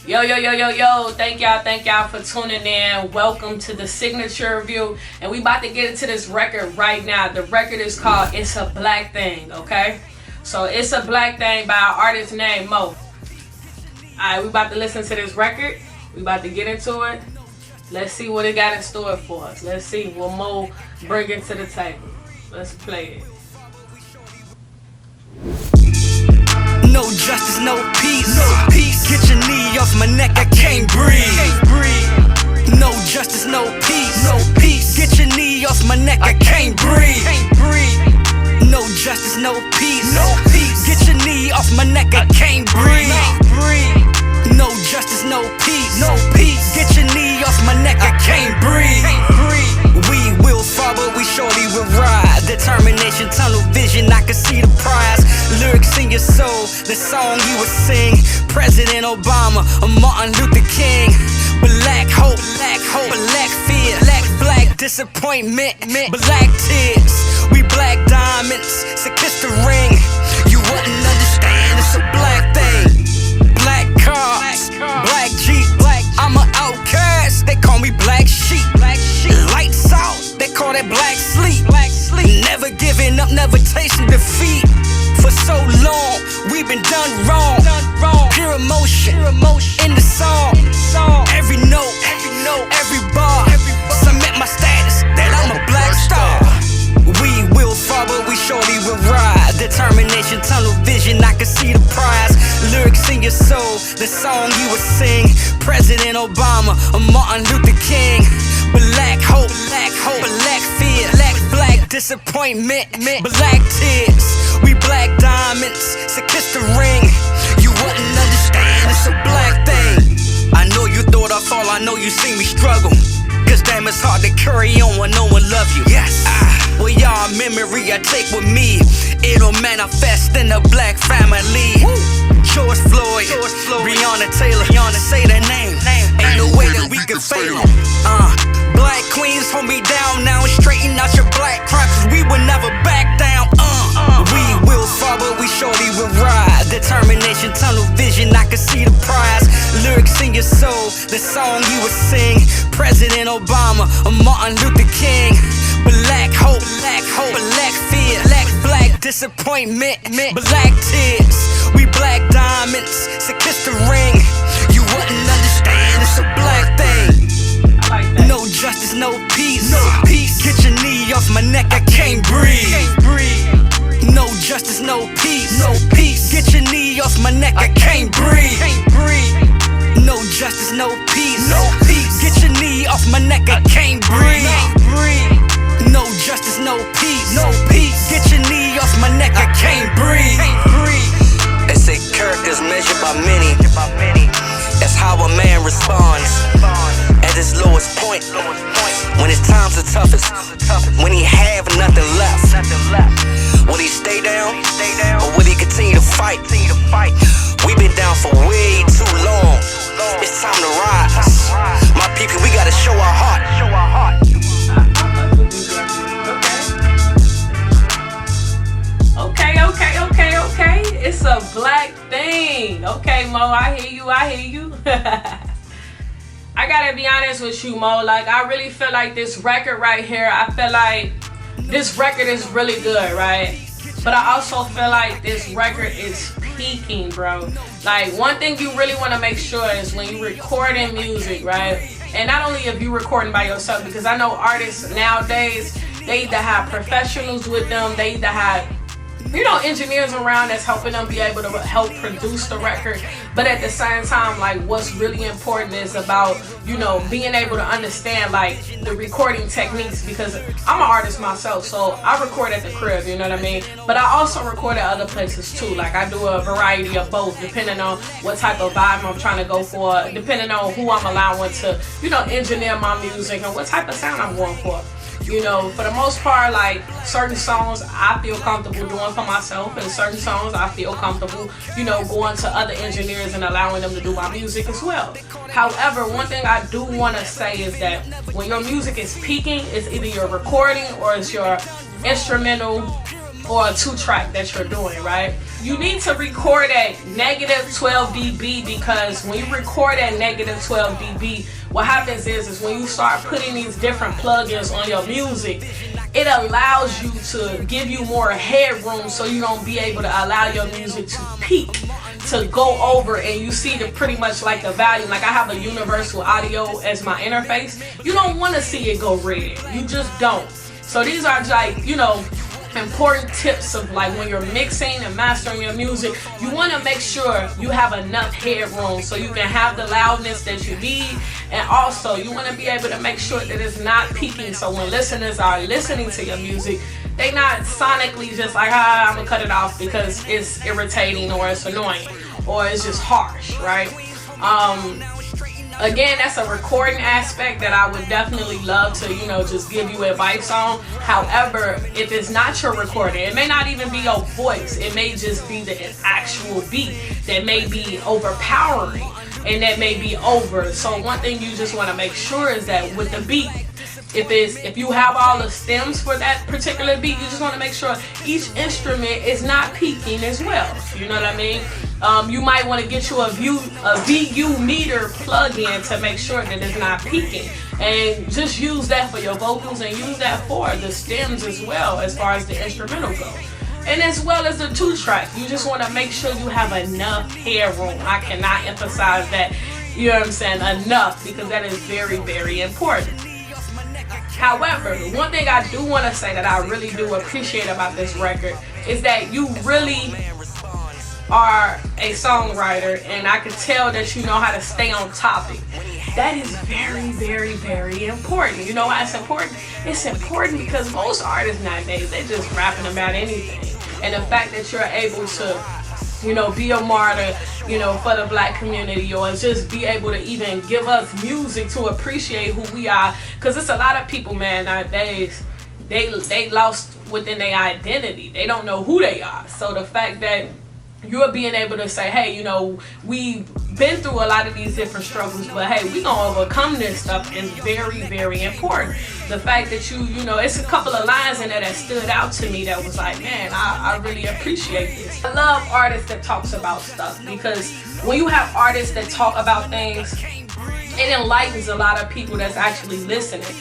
Yo, thank y'all for tuning in. Welcome to the Signature Review, and we about to get into this record right now. The record is called It's a Black Thing, okay? So It's a Black Thing by an artist named MOE. Alright, we about to listen to this record. We about to get into it. Let's see what it got in store for us. Let's see what MOE bringing to the table. Let's play it. No justice, no peace. Get your knee off my neck, I can't breathe. No justice, no peace. Get your knee off my neck, I can't breathe. No justice, no peace. Get your knee off my neck, I can't breathe. No justice, no peace. Get your knee off my neck, I can't breathe. We will fall, but we surely will ride. Determination, tunnel vision, I can see the prize. Lyrics in your soul, the song you would sing. President Obama, or Martin Luther King. Black hope, black fear, black disappointment, black tears. We black diamonds, so kiss the ring. You wouldn't understand, it's a black thing. Black cars, black Jeep, I'm an outcast, they call me black sheep. Lights out, they call that black sleep. Never giving up, never tasting defeat. For so long, we've been done wrong. Pure emotion in the song. Every note, every bar, cement my status that I'm a black star. We will fall, but we surely will ride. Determination, tunnel vision, I can see the prize. Lyrics in your soul, the song you would sing. President Obama, or Martin Luther King. Black hope, black fear, black disappointment, black tears. We black diamonds, so kiss the ring. You wouldn't understand, it's a black thing. I know you thought I fall, I know you see me struggle. Cause damn, it's hard to carry on when no one love you. Yes. Well, y'all memory I take with me. It'll manifest in a black family. George Floyd, Breonna Taylor, say their name. Ain't no way that we can fail them. Black queens, hold me down now and straighten out your black crime, cause we will never back down. We will fall, but we surely will ride. Determination, tunnel vision, I can see the prize. Lyrics in your soul, the song you would sing. President Obama, or Martin Luther King. Black hope, black fear, black disappointment, black tears. We black diamonds, so kiss the ring. You wouldn't understand, it's a black thing. No justice, no peace. Get your knee off my neck, I can't breathe. No justice, no peace. Get your knee off my neck, I can't breathe. No justice, no peace. Get your knee off my neck, I can't breathe. No justice, no peace. Get your knee off my neck, I can't breathe. They say characters measured by many. That's how a man responds at his lowest point. When his times are toughest, when he have nothing left. Will he stay down, or will he continue to fight? We've been down for way too long. It's time to rise. My people, we gotta show our heart. Okay. It's a black thing. Okay, MOE, I hear you. I gotta be honest with you, MOE. Like, I really feel like this record right here, I feel like this record is really good, right? But I also feel like this record is peaking, bro. Like, one thing you really want to make sure is when you're recording music, right? And not only if you're recording by yourself, because I know artists nowadays, they either have professionals with them, they either have engineers around that's helping them be able to help produce the record. But at the same time, like, what's really important is about, being able to understand, like, the recording techniques, because I'm an artist myself, so I record at the crib, you know what I mean? But I also record at other places too. Like, I do a variety of both, depending on what type of vibe I'm trying to go for, depending on who I'm allowing to, engineer my music and what type of sound I'm going for. For the most part, like, certain songs I feel comfortable doing for myself, and certain songs I feel comfortable, going to other engineers and allowing them to do my music as well. However, one thing I do want to say is that when your music is peaking, it's either your recording or it's your instrumental or a 2-track that you're doing, right? You need to record at -12 dB, because when you record at -12 dB, what happens is when you start putting these different plugins on your music, it allows you to give you more headroom, so you don't be able to allow your music to peak, to go over, and you see the pretty much like the volume. Like I have a universal audio as my interface. You don't want to see it go red. You just don't. So these are like, you know, important tips of like when you're mixing and mastering your music. You want to make sure you have enough headroom so you can have the loudness that you need, and also you want to be able to make sure that it's not peaking, so when listeners are listening to your music, they not sonically just like, I'm gonna cut it off because it's irritating or it's annoying or it's just harsh, right? Again, that's a recording aspect that I would definitely love to, you know, just give you advice on. However, if it's not your recording, it may not even be your voice. It may just be the actual beat that may be overpowering and that may be over. So one thing you just want to make sure is that with the beat, if you have all the stems for that particular beat, you just want to make sure each instrument is not peaking as well. You know what I mean? You might want to get you a VU meter plug-in to make sure that it's not peaking, and just use that for your vocals and use that for the stems as well, as far as the instrumental go. And as well as the 2-track, you just want to make sure you have enough headroom. I cannot emphasize that, you know what I'm saying, enough, because that is very, very important. However, one thing I do want to say that I really do appreciate about this record is that you really are a songwriter, and I can tell that you know how to stay on topic. That is very, very, very important. You know why it's important? It's important because most artists nowadays, they're just rapping about anything. And the fact that you're able to, you know, be a martyr, you know, for the black community, or just be able to even give us music to appreciate who we are. Because it's a lot of people, man, nowadays, they lost within their identity. They don't know who they are. So the fact that you're being able to say, hey, you know, we've been through a lot of these different struggles, but hey, we're gonna overcome this stuff is very, very important. The fact that you know, it's a couple of lines in there that stood out to me that was like, man, I really appreciate this. I love artists that talks about stuff, because when you have artists that talk about things, it enlightens a lot of people that's actually listening.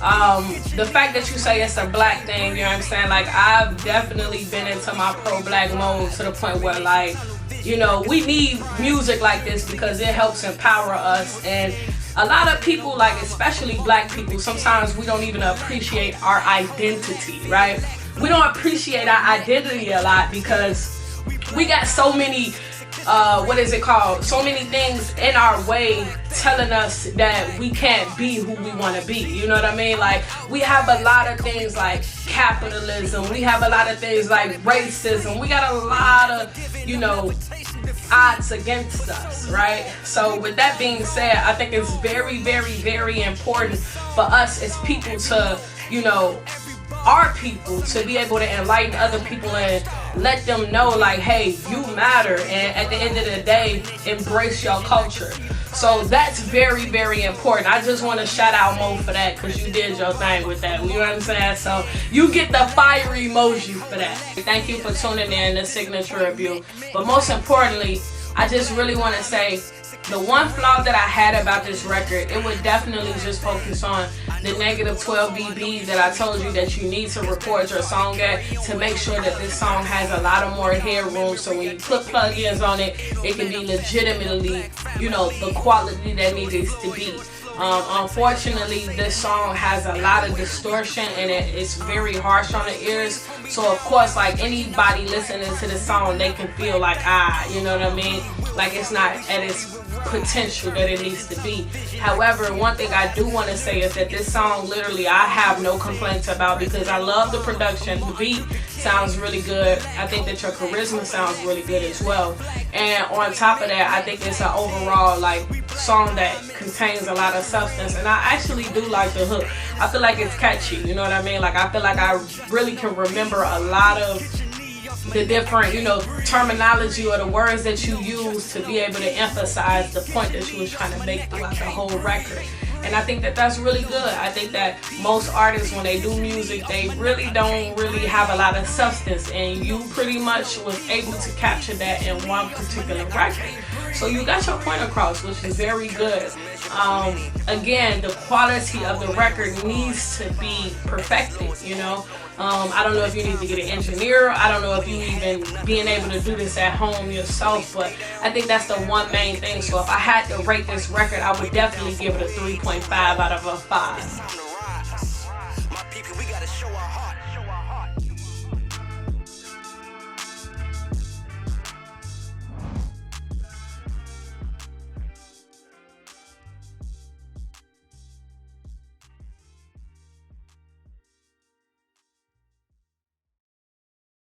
The fact that you say it's a black thing, you know what I'm saying? Like, I've definitely been into my pro-black mode to the point where, like, you know, we need music like this because it helps empower us. And a lot of people, like especially black people, sometimes we don't even appreciate our identity, right? We don't appreciate our identity a lot because we got so many so many things in our way telling us that we can't be who we want to be. You know what I mean? Like, we have a lot of things like capitalism. We have a lot of things like racism. We got a lot of, you know, odds against us, right? So with that being said, I think it's very, very, very important for us as people to, you know, our people, to be able to enlighten other people and let them know, like, hey, you matter, and at the end of the day, embrace your culture. So that's very, very important. I just want to shout out Mo for that, because you did your thing with that. You know what I'm saying? So you get the fire emoji for that. Thank you for tuning in to Signature Review. But most importantly, I just really want to say, the one flaw that I had about this record, it would definitely just focus on the -12 dB that I told you that you need to record your song at, to make sure that this song has a lot of more headroom, so when you put plugins on it, it can be legitimately, you know, the quality that needs to be. Unfortunately, this song has a lot of distortion and it's very harsh on the ears. So of course, like, anybody listening to this song, they can feel like, you know what I mean? Like, it's not at its potential that it needs to be. However, one thing I do want to say is that this song, literally, I have no complaints about, because I love the production. The beat sounds really good. I think that your charisma sounds really good as well. And on top of that, I think it's an overall, like, song that contains a lot of substance. And I actually do like the hook. I feel like it's catchy, you know what I mean? Like, I feel like I really can remember a lot of the different, you know, terminology or the words that you use to be able to emphasize the point that you was trying to make throughout the whole record. And I think that that's really good. I think that most artists, when they do music, they really don't really have a lot of substance, and you pretty much was able to capture that in one particular record. So you got your point across, which is very good. Again, the quality of the record needs to be perfected, you know. I don't know if you need to get an engineer. I don't know if you even being able to do this at home yourself, but I think that's the one main thing. So if I had to rate this record, I would definitely give it a 3.5 out of a 5.